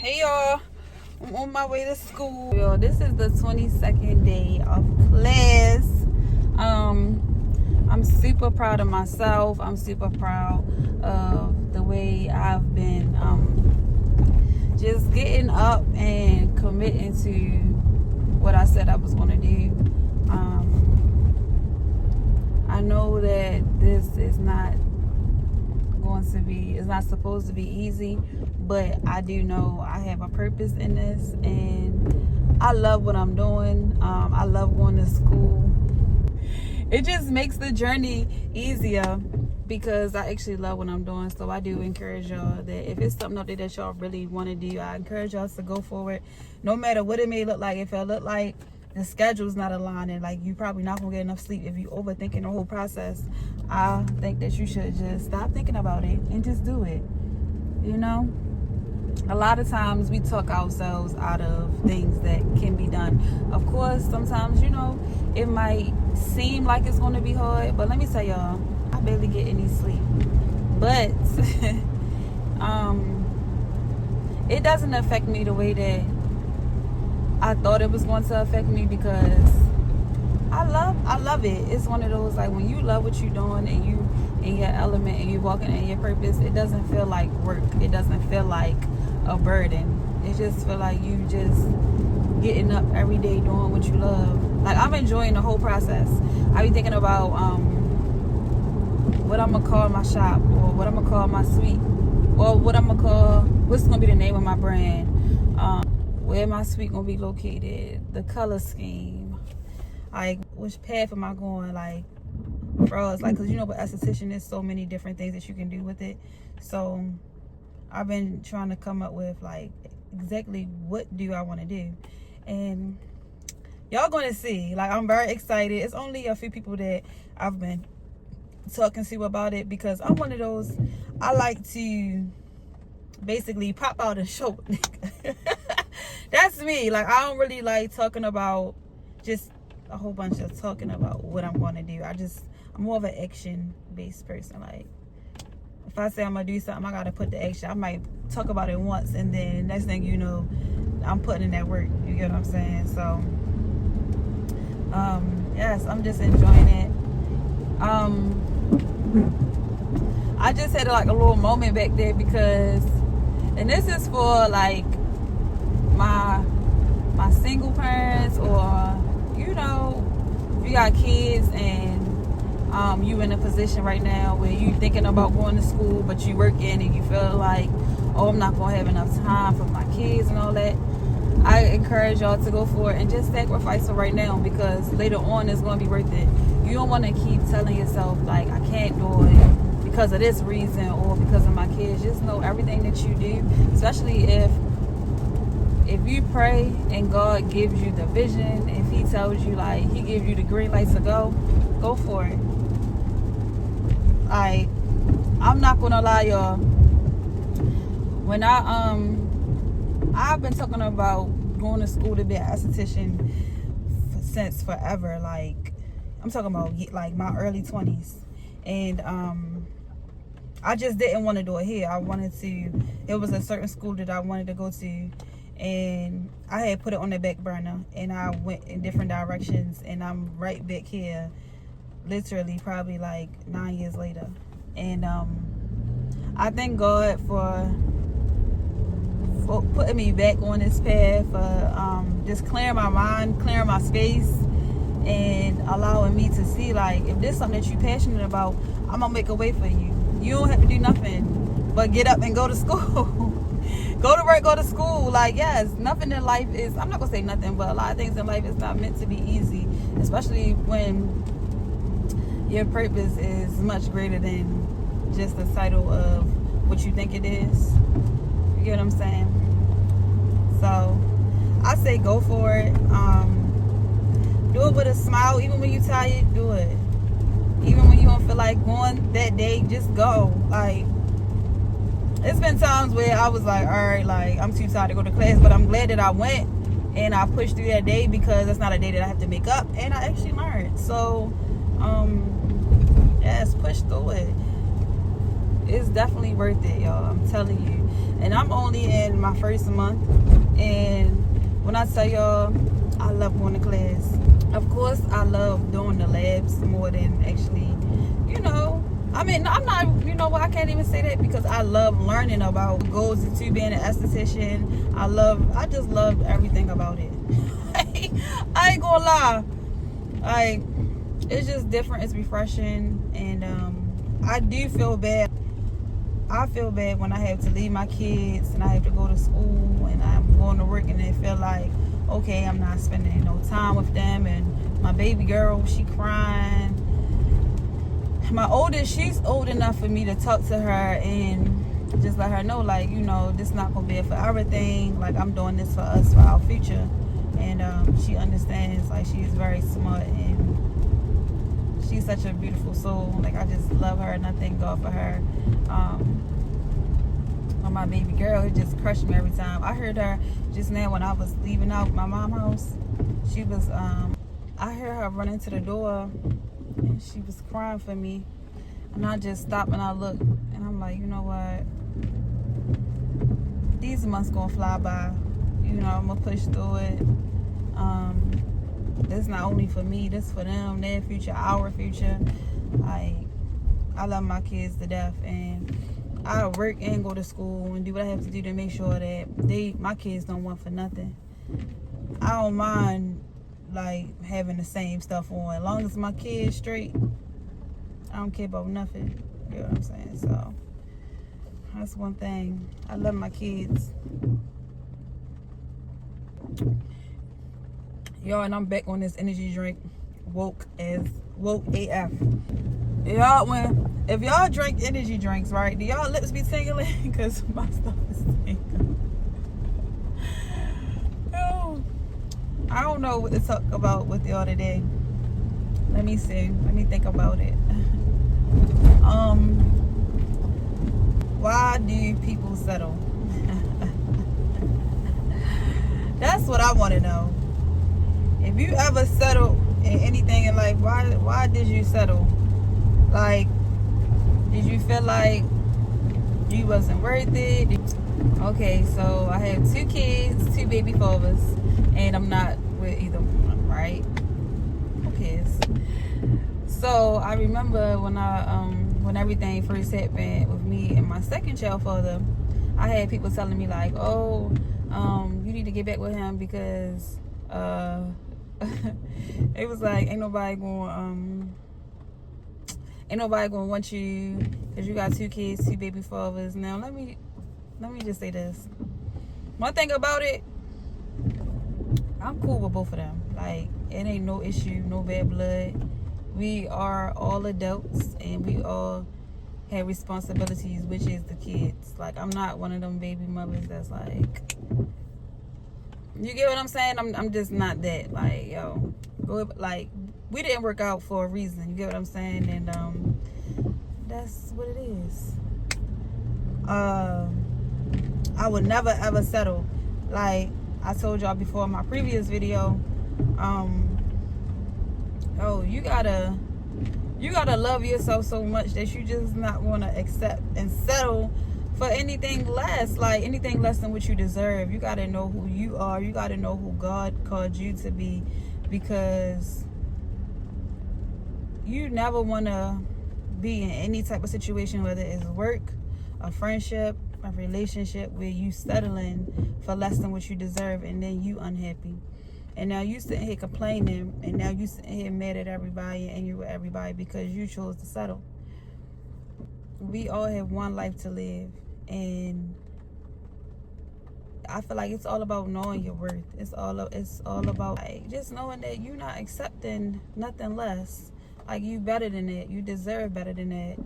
Hey y'all, I'm on my way to school. Yo, this is the 22nd day of class. I'm super proud of myself. I'm super proud of the way I've been just getting up and committing to what I said I was going to do. I know that this is not it's not supposed to be easy, but I do know I have a purpose in this, and I love what I'm doing. I love going to school. It just makes the journey easier because I actually love what I'm doing. So I do encourage y'all that if it's something out there that y'all really want to do, I encourage y'all to go for it, no matter what it may look like. If it look like the schedule's not aligning, like you probably not gonna get enough sleep, if you overthinking the whole process, I think that you should just stop thinking about it and just do it. You know, a lot of times we talk ourselves out of things that can be done. Of course, sometimes, you know, it might seem like it's going to be hard, but let me tell y'all, I barely get any sleep. But it doesn't affect me the way that I thought it was going to affect me, because I love it. It's one of those, like, when you love what you're doing and you in your element and you walking in your purpose, it doesn't feel like work. It doesn't feel like a burden. It just feel like you just getting up every day doing what you love. Like, I'm enjoying the whole process. I be thinking about what I'm gonna call my shop, or what I'm gonna call my suite, or what's gonna be the name of my brand, where my suite gonna be located, the color scheme, like which path am I going, like, for us, like, because you know, with esthetician, there's so many different things that you can do with it. So I've been trying to come up with, like, exactly what do I want to do, and y'all gonna see. Like, I'm very excited. It's only a few people that I've been talking to about it, because I'm one of those, I like to basically pop out and show. That's me. Like, I don't really like talking about just a whole bunch of talking about what I'm going to do. I'm more of an action based person. Like, if I say I'm gonna do something, I gotta put the action. I might talk about it once, and then next thing you know, I'm putting in that work. You get what I'm saying? So yes, I'm just enjoying it. I just had like a little moment back there, because, and this is for like my single parents, or, you know, if you got kids and you in a position right now where you thinking about going to school, but you working and you feel like, oh, I'm not gonna have enough time for my kids and all that. I encourage y'all to go for it and just sacrifice it right now, because later on it's gonna be worth it. You don't want to keep telling yourself, like, I can't do it because of this reason or because of my kids. Just know everything that you do, especially if you pray and God gives you the vision, if he tells you, like, he gives you the green light to go for it. Like, I'm not gonna lie, y'all, when I've been talking about going to school to be an esthetician since forever. Like, I'm talking about like my early 20s, and I just didn't want to do it here. It was a certain school that I wanted to go to, and I had put it on the back burner, and I went in different directions, and I'm right back here literally probably like 9 years later. And I thank God for putting me back on this path, for just clearing my mind, clearing my space, and allowing me to see, like, if there's something that you're passionate about, I'm gonna make a way for you. You don't have to do nothing but get up and go to school. Go to work, go to school. Like, yes, nothing in life is, I'm not gonna say nothing, but a lot of things in life is not meant to be easy, especially when your purpose is much greater than just the title of what you think it is. You get what I'm saying? So I say go for it. Do it with a smile. Even when you're tired, do it. Even when you don't feel like going that day, just go. Like, it's been times where I was like, all right, like, I'm too tired to go to class, but I'm glad that I went and I pushed through that day, because it's not a day that I have to make up, and I actually learned. So yes, push through it. It's definitely worth it, y'all. I'm telling you. And I'm only in my first month. And when I tell y'all, I love going to class. Of course, I love doing the labs more than actually, you know. I mean, I'm not, you know what, I can't even say that because I love learning about what goes into being an esthetician. I just love everything about it. I ain't gonna lie. Like, it's just different, it's refreshing, and I do feel bad. I feel bad when I have to leave my kids and I have to go to school and I'm going to work and they feel like, okay, I'm not spending no time with them, and my baby girl, she crying. My oldest, she's old enough for me to talk to her and just let her know, like, you know, this not gonna be it for everything. Like, I'm doing this for us, for our future. And she understands. Like, she's very smart and she's such a beautiful soul. Like, I just love her and I thank God for her. My baby girl, it just crushed me every time. I heard her just now when I was leaving out my mom's house. She was, I heard her run into the door and she was crying for me. And I just stopped and I looked and I'm like, you know what? These months gonna fly by. You know, I'm gonna push through it. This not only for me, this for them, their future, our future. I love my kids to death, and I work and go to school and do what I have to do to make sure that my kids don't want for nothing. I don't mind like having the same stuff on, as long as my kids straight. I don't care about nothing. You know what I'm saying? So that's one thing. I love my kids. Y'all, and I'm back on this energy drink, woke AF. Y'all, if y'all drink energy drinks, right, do y'all lips be tingling? Because my stuff is tingling. Oh, I don't know what to talk about with y'all today. Let me see. Let me think about it. Why do people settle? That's what I want to know. If you ever settled in anything in life, why did you settle? Like, did you feel like you wasn't worth it? Okay, so I have 2 kids, 2 baby fathers, and I'm not with either one, right? Who cares? So I remember when everything first happened with me and my second child father, I had people telling me like, oh, you need to get back with him because it was like ain't nobody gonna want you because you got 2 kids, 2 baby fathers. Now let me just say this. One thing about it, I'm cool with both of them. Like, it ain't no issue, no bad blood. We are all adults and we all have responsibilities, which is the kids. Like, I'm not one of them baby mothers that's like, you get what I'm saying? I'm just not that. Like, yo, like, we didn't work out for a reason. You get what I'm saying? And that's what it is. I would never ever settle. Like I told y'all before in my previous video, you gotta love yourself so much that you just not want to accept and settle for anything less, like anything less than what you deserve. You gotta know who you are. You gotta know who God called you to be, because you never want to be in any type of situation, whether it's work, a friendship, a relationship, where you settling for less than what you deserve and then you unhappy. And now you sitting here complaining, and now you sitting here mad at everybody and angry with everybody because you chose to settle. We all have one life to live, and I feel like it's all about knowing your worth. It's all about like just knowing that you're not accepting nothing less. Like, you better than that. You deserve better than that.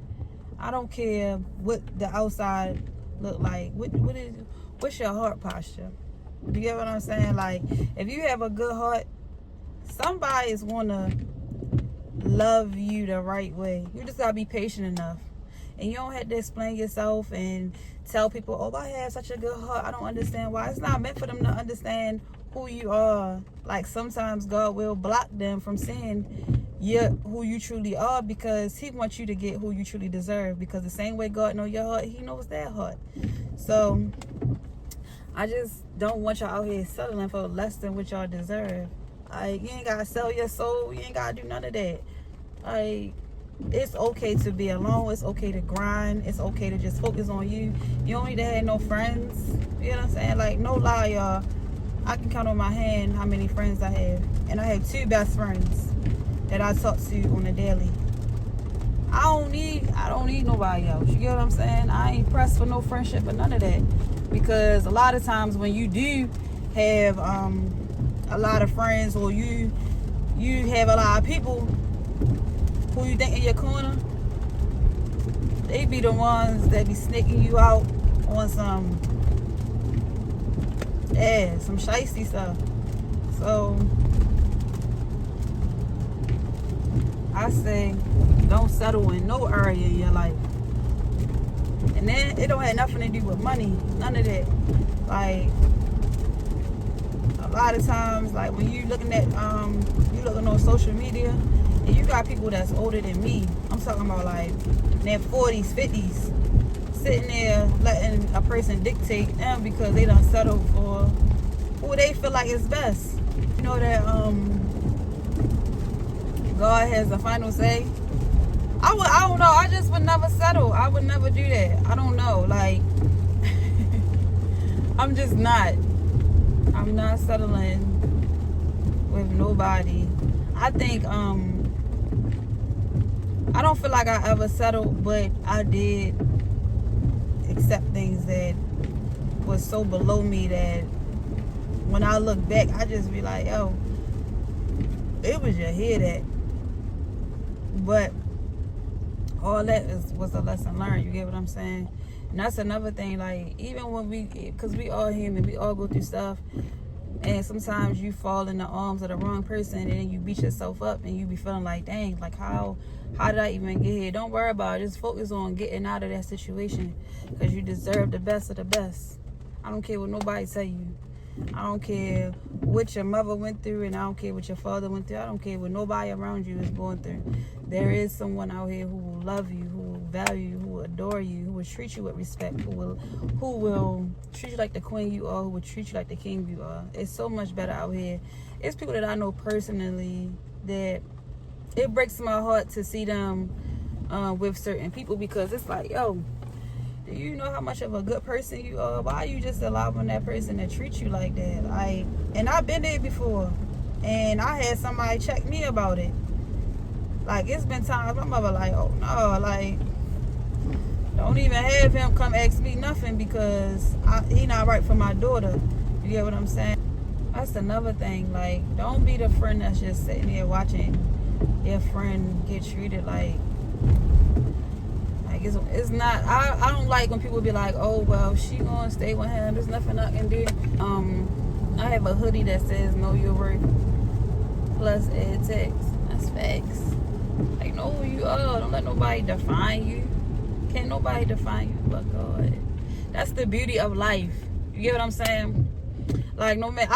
I don't care what the outside look like. What's your heart posture? You get what I'm saying? Like, if you have a good heart, somebody is gonna love you the right way. You just gotta be patient enough. And you don't have to explain yourself and tell people, oh, I have such a good heart, I don't understand why. It's not meant for them to understand who you are. Like, sometimes God will block them from seeing you're who you truly are, because he wants you to get who you truly deserve. Because the same way God knows your heart, he knows their heart. So I just don't want y'all out here settling for less than what y'all deserve. Like, you ain't gotta sell your soul. You ain't gotta do none of that. Like, it's okay to be alone. It's okay to grind. It's okay to just focus on you. You don't need to have no friends. You know what I'm saying? Like, no lie, y'all. I can count on my hand how many friends I have. And I have 2 best friends that I talk to on a daily. I don't need nobody else. You get what I'm saying? I ain't pressed for no friendship or none of that. Because a lot of times when you do have a lot of friends, or you have a lot of people who you think in your corner, they be the ones that be sneaking you out on some shiesty stuff. So I say, don't settle in no area in your life. And then it don't have nothing to do with money, none of that. Like, a lot of times, like when you looking at you looking on social media, and you got people that's older than me. I'm talking about like in their 40s, 50s, sitting there letting a person dictate them because they done settled for who they feel like is best. You know that God has the final say. I don't know. I just would never settle. I would never do that. I don't know. Like, I'm just not. I'm not settling with nobody. I think I don't feel like I ever settled, but I did accept things that was so below me that when I look back, I just be like, yo, it was your head that. But all that was a lesson learned. You get what I'm saying? And that's another thing. Like, even when because we all human, we all go through stuff, and sometimes you fall in the arms of the wrong person, and then you beat yourself up, and you be feeling like, dang, like how did I even get here? Don't worry about it. Just focus on getting out of that situation, because you deserve the best of the best. I don't care what nobody tell you. I don't care what your mother went through, and I don't care what your father went through. I don't care what nobody around you is going through. There is someone out here who will love you, who will value you, who will adore you, who will treat you with respect, who will treat you like the queen you are, who will treat you like the king you are. It's so much better out here. It's people that I know personally that it breaks my heart to see them with certain people, because it's like, yo, do you know how much of a good person you are? Why are you just allowing that person to treat you like that? And I've been there before, and I had somebody check me about it. Like, it's been times my mother like, oh no, like, don't even have him come ask me nothing, because he not right for my daughter. You get what I'm saying? That's another thing. Like, don't be the friend that's just sitting there watching your friend get treated like it's not. I don't like when people be like, oh well, she gonna stay with him, there's nothing I can do. I have a hoodie that says know your worth plus ed text. That's facts. Like, know who you are. Don't let nobody define you. Can't nobody define you but God. That's the beauty of life. You get what I'm saying? Like, no man,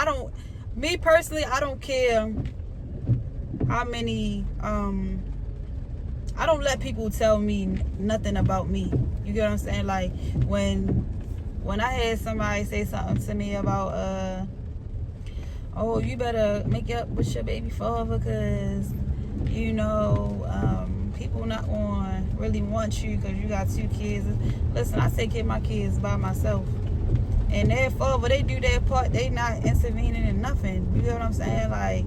me personally, I don't care how many I don't let people tell me nothing about me. You get what I'm saying? Like, when I had somebody say something to me about oh, you better make up with your baby father, because you know people not gonna really want you because you got 2 kids. Listen, I take care of my kids by myself, and their father, they do their part. They not intervening in nothing. You get what I'm saying? Like,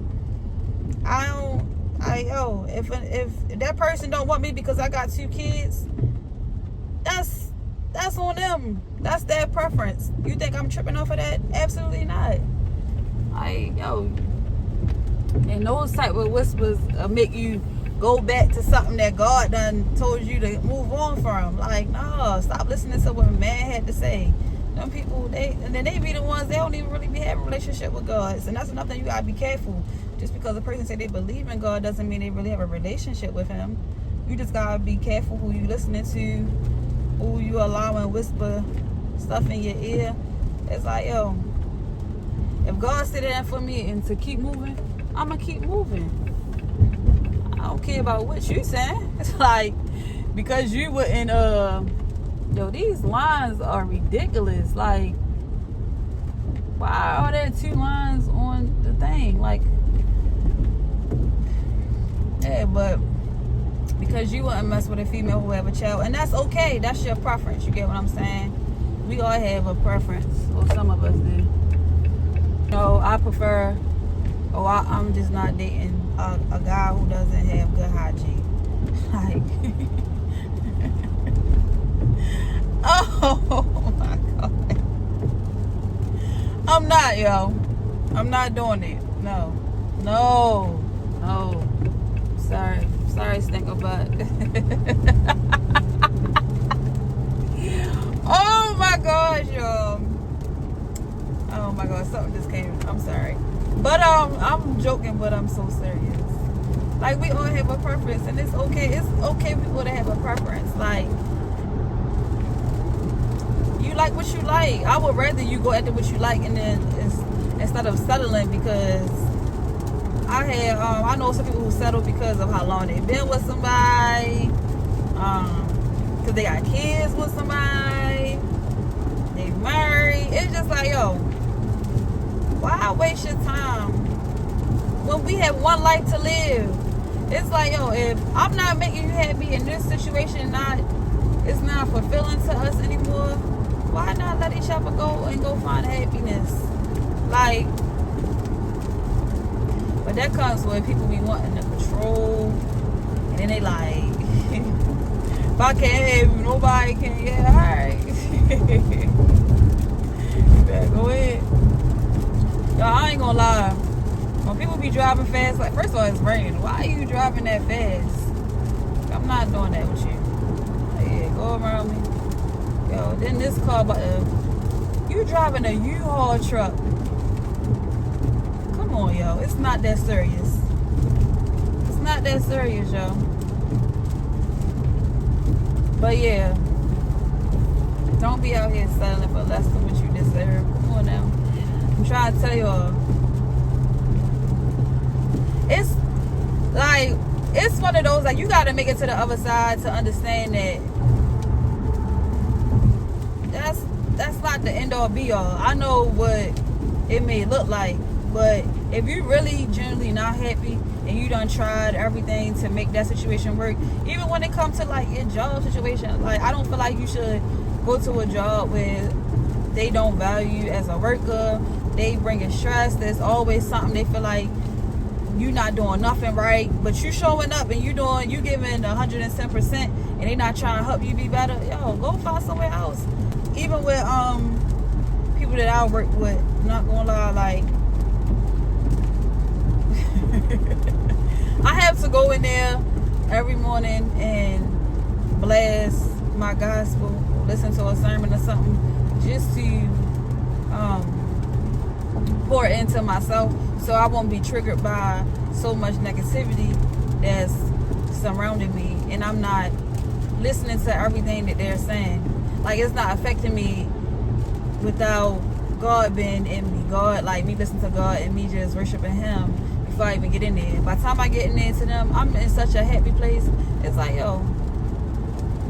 if that person don't want me because I got 2 kids, that's on them. That's their preference. You think I'm tripping off of that? Absolutely not. And those type of whispers make you go back to something that God done told you to move on from. Like, no, stop listening to what man had to say. Them people, they be the ones, they don't even really be having a relationship with God. And that's another thing, you gotta be careful. Just because a person say they believe in God doesn't mean they really have a relationship with him. You just gotta be careful who you listening to, who you allowing whisper stuff in your ear. It's like, yo, if God said that for me and to keep moving, I'ma keep moving. I don't care about what you saying. It's like, because you wouldn't, yo, these lines are ridiculous. Like, why are there 2 lines on the thing? Like, yeah, but because you wouldn't mess with a female who have a child, and that's okay. That's your preference. You get what I'm saying? We all have a preference, or some of us do. No, I prefer. Oh, I'm just not dating a guy who doesn't have good hygiene. Like, oh my God. I'm not, yo. I'm not doing it. No. Sorry, stinker butt. Oh my gosh, y'all. Oh my God, something just came. I'm sorry. But I'm joking, but I'm so serious. Like, we all have a preference, and it's okay. It's okay for people to have a preference. Like, you like what you like. I would rather you go after what you like, and then instead of settling, because I know some people who settle because of how long they've been with somebody, because they got kids with somebody, they married. It's just like, yo, why waste your time when we have one life to live? It's like, yo, if I'm not making you happy in this situation, it's not fulfilling to us anymore, why not let each other go and go find happiness? Like, but that comes when people be wanting to control, and then they like, if I can't have you, nobody can. Yeah, alright. You better go ahead. Yo, I ain't gonna lie. When people be driving fast, like, first of all, it's raining. Why are you driving that fast? I'm not doing that with you. Like, yeah, go around me. Yo, then this car, you driving a U-Haul truck. Come on, yo. It's not that serious. It's not that serious, yo. But yeah, don't be out here settling for less than what you deserve. Come on now. I'm trying to tell y'all. It's like, it's one of those, like, you gotta make it to the other side to understand that that's not the end all be all. I know what it may look like, but if you really genuinely not happy and you done tried everything to make that situation work, even when it comes to like your job situation, like, I don't feel like you should go to a job where they don't value you as a worker. They bringing stress. There's always something they feel like you not doing nothing right, but you showing up and you giving 110%, and they not trying to help you be better. Yo, go find somewhere else. Even with people that I work with, not gonna lie, like, I have to go in there every morning and blast my gospel, listen to a sermon or something, just to pour into myself, so I won't be triggered by so much negativity that's surrounding me, and I'm not listening to everything that they're saying. Like, it's not affecting me without God being in me. God, like, me listening to God and me just worshiping Him before I even get in there. By the time I get in there to them, I'm in such a happy place. It's like, yo,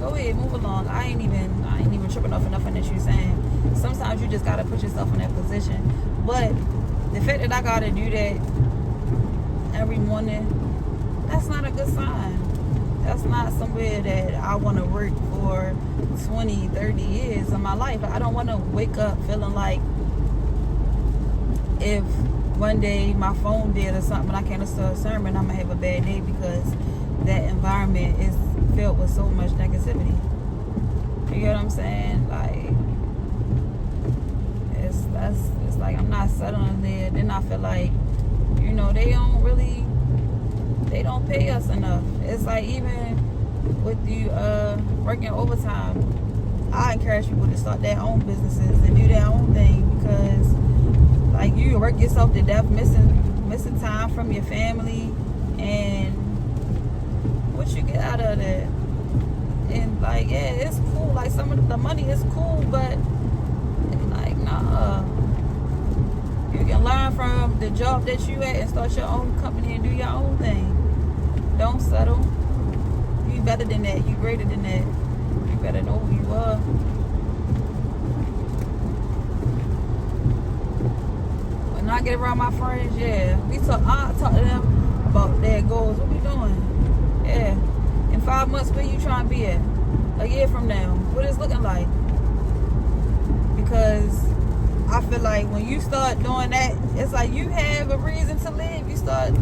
go ahead, move along. I ain't even tripping off nothing that you're saying. Sometimes you just gotta put yourself in that position. But the fact that I gotta do that every morning, that's not a good sign. That's not somewhere that I want to work for 20, 30 years of my life. I don't want to wake up feeling like if one day my phone did or something and I can't listen to a sermon, I'm going to have a bad day because that environment is filled with so much negativity. You get what I'm saying? Like, it's like I'm not settling there. Then I feel like, you know, they don't pay us enough. It's like, even with you working overtime, I encourage people to start their own businesses and do their own thing, because like, you work yourself to death, missing time from your family, and what you get out of that. And like, yeah, it's cool. Like, some of the money is cool, but like, nah. You can learn from the job that you at and start your own company and do your own thing. Don't settle. You better than that. You greater than that. You better know who you are. When I get around my friends, yeah, I talk to them about their goals. What we doing? Yeah. In 5 months, where you trying to be at? A year from now, what it's looking like? Because I feel like when you start doing that, it's like you have a reason to live. You start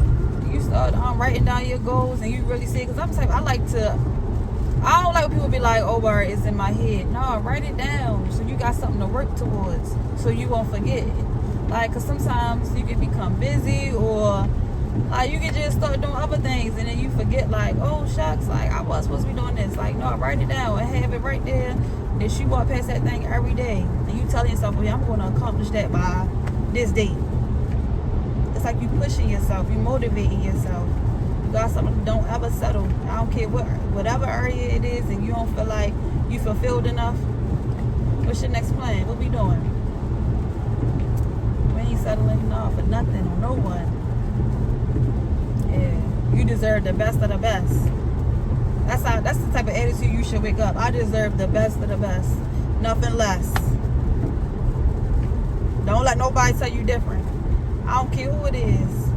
writing down your goals, and you really see it. Because I'm the type, I don't like when people be like, oh, word, it's in my head. No, write it down so you got something to work towards, so you won't forget it. Like, because sometimes you can become busy, or like you can just start doing other things, and then you forget, like, oh shucks, like I was supposed to be doing this. Like, no, write it down and have it right there. Then you walk past that thing every day, and you tell yourself, well, I'm going to accomplish that by this date. It's like you pushing yourself, you motivating yourself. You got something. Don't ever settle. I don't care whatever area it is, and you don't feel like you fulfilled enough. What's your next plan? What we doing? We ain't settling for nothing or no one. Yeah, you deserve the best of the best. That's the type of attitude you should wake up. I deserve the best of the best, nothing less. Don't let nobody tell you different. I don't care who it is.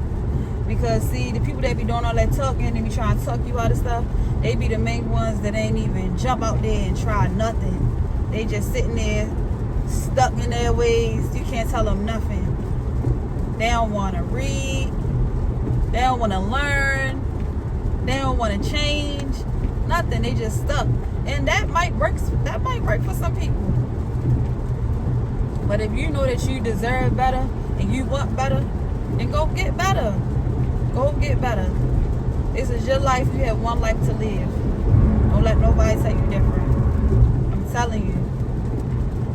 Because see, the people that be doing all that talking and be trying to talk you out of stuff, they be the main ones that ain't even jump out there and try nothing. They just sitting there, stuck in their ways. You can't tell them nothing. They don't want to read. They don't want to learn. They don't want to change. Nothing. They just stuck. And that might work for some people. But if you know that you deserve better and you want better, then go get better. Go get better. This is your life. You have one life to live. Don't let nobody tell you different. I'm telling you.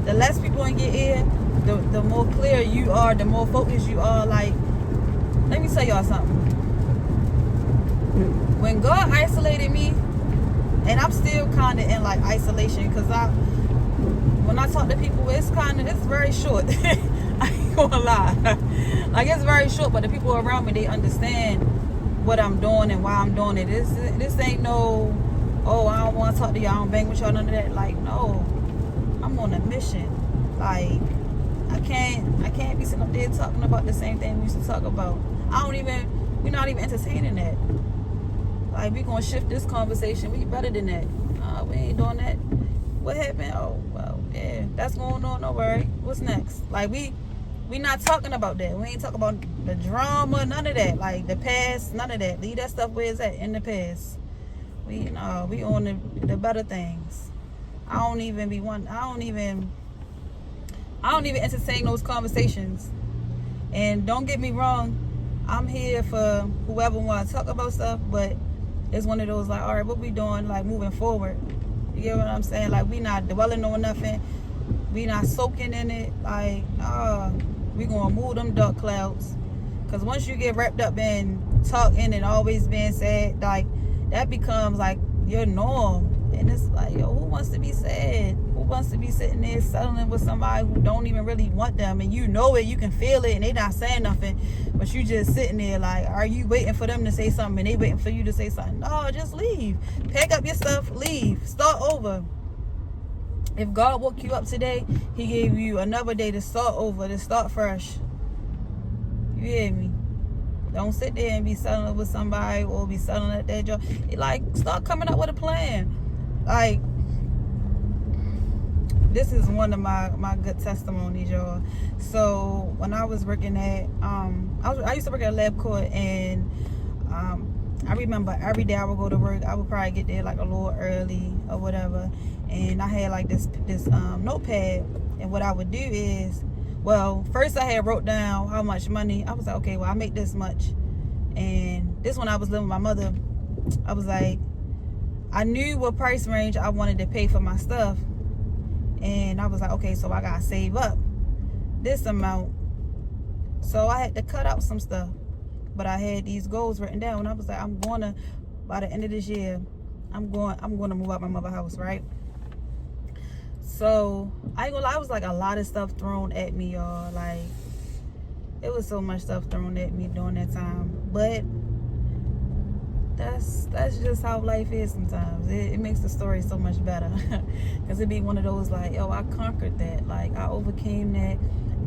The less people in your ear, the more clear you are, the more focused you are. Like, let me tell y'all something. When God isolated me, and I'm still kind of in like isolation, because when I talk to people, it's very short. I ain't gonna lie. Like, it's very short, but the people around me, they understand what I'm doing and why I'm doing it. This ain't no, oh, I don't want to talk to y'all, I don't bang with y'all, none of that. Like, no, I'm on a mission. Like, I can't be sitting up there talking about the same thing we used to talk about. We're not even entertaining that. Like, we gonna shift this conversation. We better than that. We ain't doing that. What happened? Oh, well, yeah, that's going on. Don't worry. What's next? Like, we not talking about that. We ain't talking about the drama, none of that. Like, the past, none of that. Leave that stuff where it's at, in the past. We on the better things. I don't even entertain those conversations. And don't get me wrong, I'm here for whoever want to talk about stuff, but it's one of those, like, all right, what we doing, like, moving forward? You get what I'm saying? Like, we not dwelling on nothing. We not soaking in it. Like, we gonna move them dark clouds. Because once you get wrapped up in talking and always being sad, like, that becomes like your norm. And it's like, yo, who wants to be sad? Who wants to be sitting there settling with somebody who don't even really want them? And you know it, you can feel it, and they not saying nothing, but you just sitting there like, are you waiting for them to say something and they waiting for you to say something? No, just leave. Pack up your stuff, leave. Start over. If God woke you up today, he gave you another day to start over, to start fresh. You hear me? Don't sit there and be settling with somebody or be settling at that job. Like, start coming up with a plan. Like, this is one of my good testimonies, y'all. So when I was working at I used to work at LabCorp, and I remember every day I would go to work, I would probably get there like a little early or whatever, and I had like this notepad, and what I would do is, well, first I had wrote down how much money. I was like, okay, well, I make this much. And this when I was living with my mother, I was like, I knew what price range I wanted to pay for my stuff. And I was like, okay, so I got to save up this amount. So I had to cut out some stuff. But I had these goals written down. And I was like, I'm going to, by the end of this year, I'm going to move out my mother's house, right? So I ain't gonna lie, it was like a lot of stuff thrown at me, y'all. Like, it was so much stuff thrown at me during that time. But that's just how life is sometimes. It makes the story so much better. Because it be one of those like, yo, I conquered that. Like, I overcame that.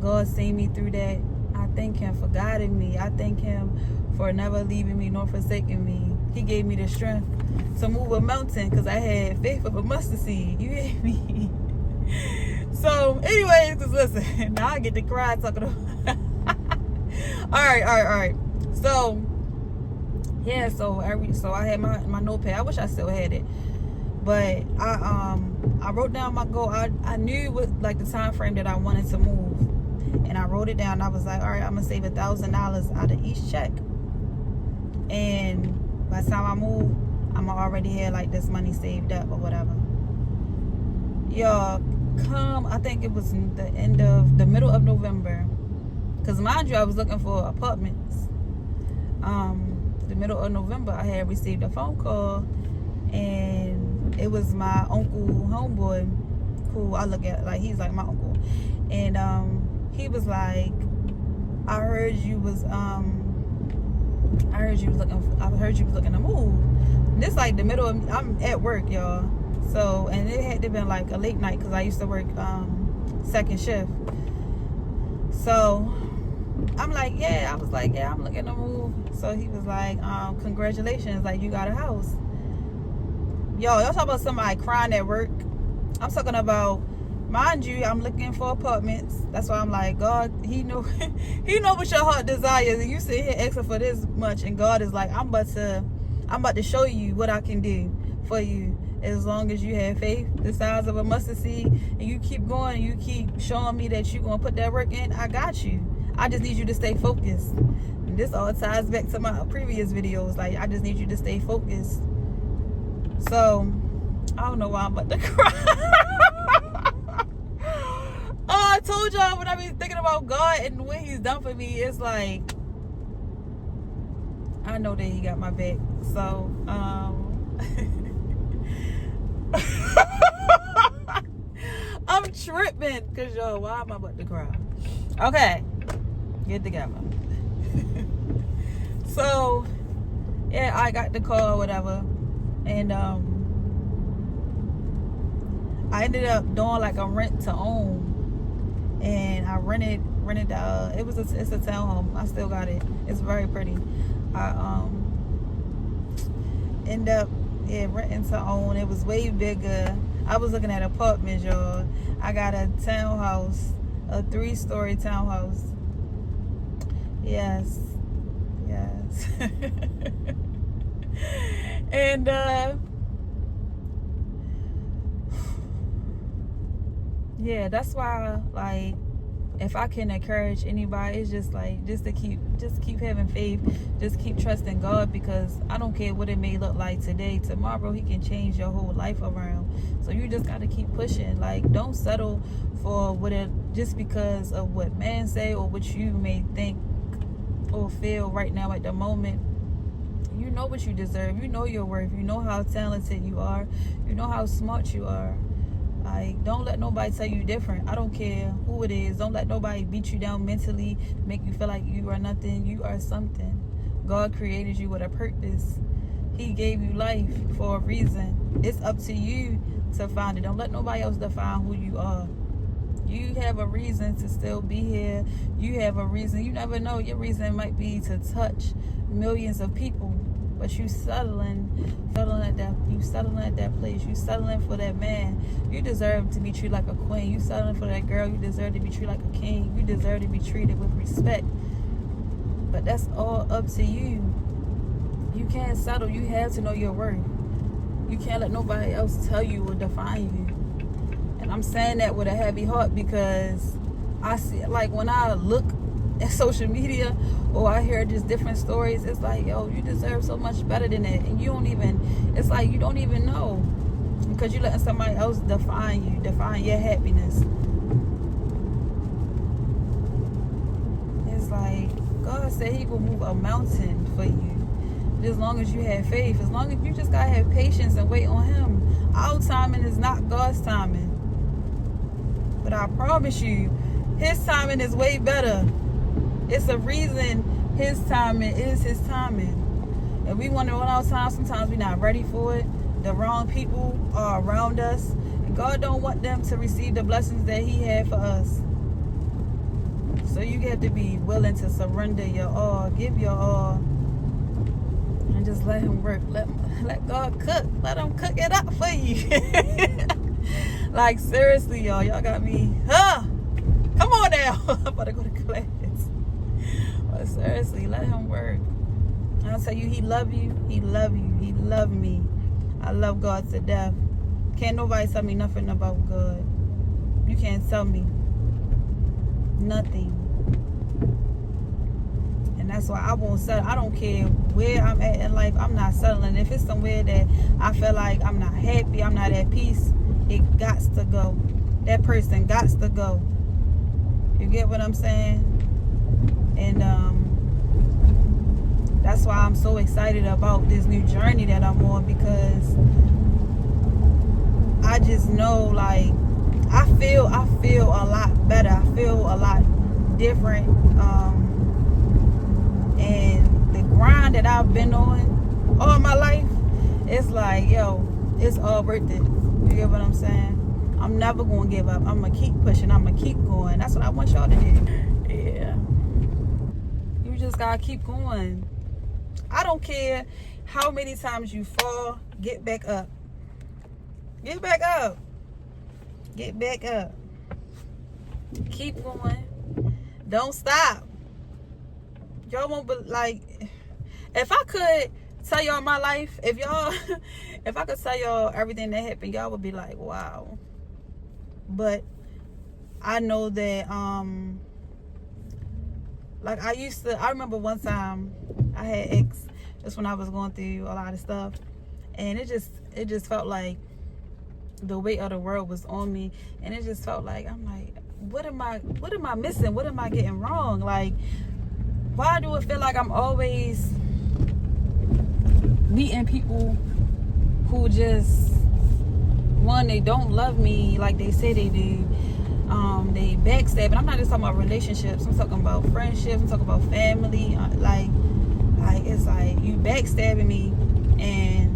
God seen me through that. I thank him for guiding me. I thank him for never leaving me nor forsaking me. He gave me the strength to move a mountain because I had faith of a mustard seed. You hear me? So, anyways, because listen, now I get to cry talking about... All right. So, yeah, so I had my notepad. I wish I still had it. But I wrote down my goal. I knew what, like, the time frame that I wanted to move. And I wrote it down. I was like, all right, I'm going to save $1,000 out of each check. And by the time I move, I'm already had, like, this money saved up or whatever. Y'all, I think it was the middle of November. Because mind you, I was looking for apartments. The middle of November, I had received a phone call. And it was my uncle, homeboy, who I look at, like, he's like my uncle. And he was like, I heard you was looking to move. And this like the middle of, I'm at work, y'all. So, and it had to been like a late night because I used to work second shift. So I'm like, yeah, I was like, yeah, I'm looking to move. So he was like, congratulations, like you got a house. Y'all talking about somebody crying at work. I'm talking about, mind you, I'm looking for apartments. That's why I'm like, God, he know what your heart desires. And you sit here asking for this much, and God is like, I'm about to show you what I can do for you. As long as you have faith the size of a mustard seed, and you keep going, you keep showing me that you're gonna put that work in, I got you. I just need you to stay focused. And this all ties back to my previous videos. Like, I just need you to stay focused. So I don't know why I'm about to cry. Oh, I told y'all, when I be thinking about God and what he's done for me, it's like, I know that he got my back. So I'm tripping because, yo, why am I about to cry? Okay, get together. So yeah, I got the call, whatever, and I ended up doing like a rent to own, and I rented it's a townhome. I still got it. It's very pretty. I end up renting to own. It was way bigger. I was looking at apartments, y'all. I got a townhouse, a 3-story townhouse. Yes. And yeah, that's why, like, if I can encourage anybody, it's just like, just keep having faith, just keep trusting God, because I don't care what it may look like today. Tomorrow he can change your whole life around. So you just got to keep pushing. Like, don't settle for just because of what man say or what you may think or feel right now at the moment. You know what you deserve. You know your worth. You know how talented you are. You know how smart you are. Like, don't let nobody tell you different. I don't care who it is. Don't let nobody beat you down mentally, make you feel like you are nothing. You are something. God created you with a purpose. He gave you life for a reason. It's up to you to find it. Don't let nobody else define who you are. You have a reason to still be here. You have a reason. You never know. Your reason might be to touch millions of people. But you settling at that place. You settling for that man. You deserve to be treated like a queen. You settling for that girl. You deserve to be treated like a king. You deserve to be treated with respect. But that's all up to you. You can't settle. You have to know your worth. You can't let nobody else tell you or define you. And I'm saying that with a heavy heart, because I see, like, when I look at social media or I hear just different stories, it's like, yo, you deserve so much better than that. And you don't even, it's like you don't even know, because you're letting somebody else define you, define your happiness. It's like God said he will move a mountain for you, as long as you have faith, as long as you just gotta have patience and wait on him. Our timing is not God's timing, but I promise you, his timing is way better. It's a reason his timing is his timing. And we want to run out of time. Sometimes we're not ready for it. The wrong people are around us. And God don't want them to receive the blessings that he had for us. So you have to be willing to surrender your all, give your all, and just let him work. Let God cook. Let him cook it up for you. Like, seriously, y'all got me. Come on now. I'm about to go to class. But seriously, let him work. I'll tell you, he love you. He love you. He love me. I love God to death. Can't nobody tell me nothing about God. You can't tell me nothing. And that's why I won't settle. I don't care where I'm at in life. I'm not settling. If it's somewhere that I feel like I'm not happy, I'm not at peace, it gots to go. That person gots to go. You get what I'm saying? And that's why I'm so excited about this new journey that I'm on, because I just know, like, I feel a lot better. I feel a lot different. And the grind that I've been on all my life, it's like, yo, it's all worth it. You get what I'm saying? I'm never going to give up. I'm going to keep pushing. I'm going to keep going. That's what I want y'all to do. Yeah. You just got to keep going. I don't care how many times you fall, get back up. Get back up. Get back up. Keep going. Don't stop. Y'all won't be like, if I could tell y'all my life, if I could tell y'all everything that happened, y'all would be like, wow. But I know that, like I remember one time I had ex, just when I was going through a lot of stuff, and it just felt like the weight of the world was on me, and it just felt like, I'm like, what am I missing? What am I getting wrong? Like, why do it feel like I'm always meeting people who just, one, they don't love me like they say they do. They backstab. And I'm not just talking about relationships. I'm talking about friendships. I'm talking about family. Like it's like you backstabbing me, and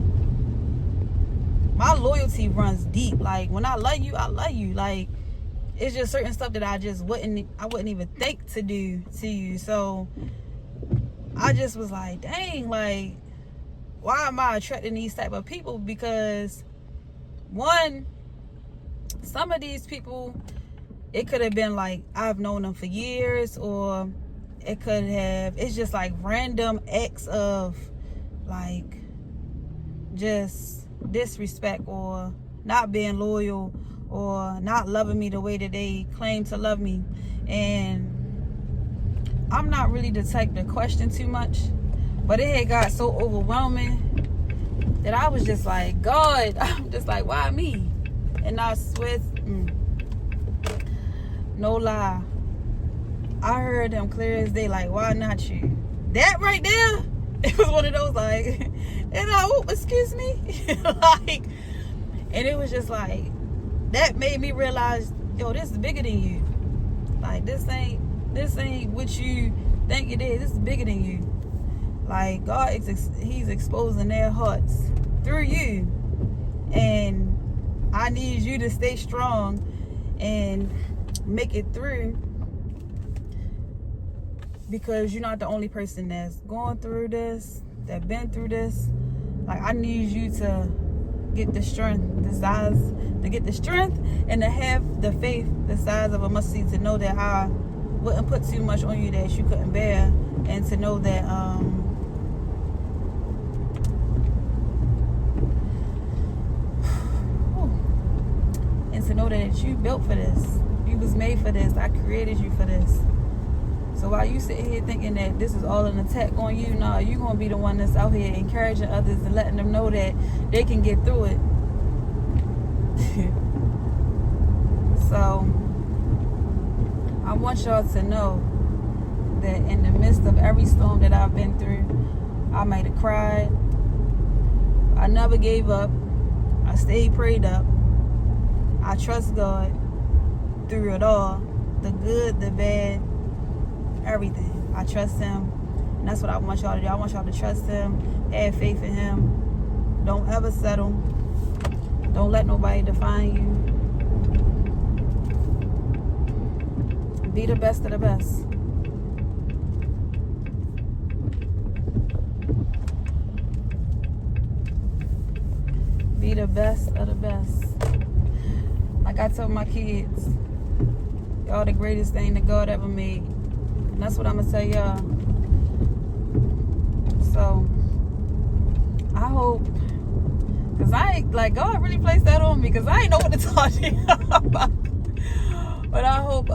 my loyalty runs deep. Like, when I love you, I love you. Like, it's just certain stuff that I wouldn't even think to do to you. So I just was like, dang, like, why am I attracting these type of people? Because, one, some of these people, it could have been like I've known them for years, or it's just like random acts of like just disrespect, or not being loyal, or not loving me the way that they claim to love me. And I'm not really the type to question too much, but it had got so overwhelming that I was just like, God, I'm just like, why me? And I swear, no lie, I heard them clear as day, like, why not you? That right there, it was one of those, like, and excuse me? Like, and it was just like, that made me realize, yo, this is bigger than you. Like, this ain't what you think it is. This is bigger than you. Like, God, he's exposing their hearts through you. And I need you to stay strong and make it through, because you're not the only person that's going through this, that been through this. Like, I need you to get the strength, and to have the faith the size of a mustard seed, to know that I wouldn't put too much on you that you couldn't bear, and to know that you built for this. You was made for this. I created you for this. So while you sit here thinking that this is all an attack on you, no, you're going to be the one that's out here encouraging others and letting them know that they can get through it. So I want y'all to know that in the midst of every storm that I've been through, I might have cried. I never gave up. I stayed prayed up. I trust God through it all. The good, the bad, everything. I trust him. And that's what I want y'all to do. I want y'all to trust him, have faith in him. Don't ever settle. Don't let nobody define you. Be the best of the best. Be the best of the best. Like I told my kids, y'all the greatest thing that God ever made. And that's what I'm gonna tell y'all. So I hope, cause God really placed that on me, cause I ain't know what to talk to you about. But I hope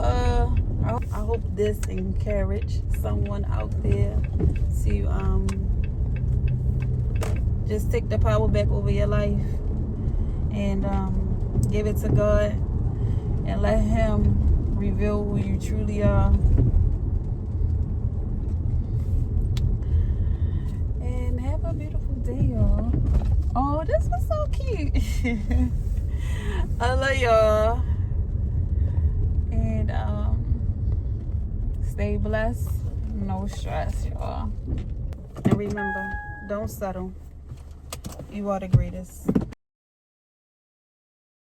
this encourage someone out there to just take the power back over your life and give it to God and let him reveal who you truly are. And have a beautiful day, y'all. Oh, this was so cute. I love y'all. And stay blessed. No stress, y'all. And remember, don't settle. You are the greatest.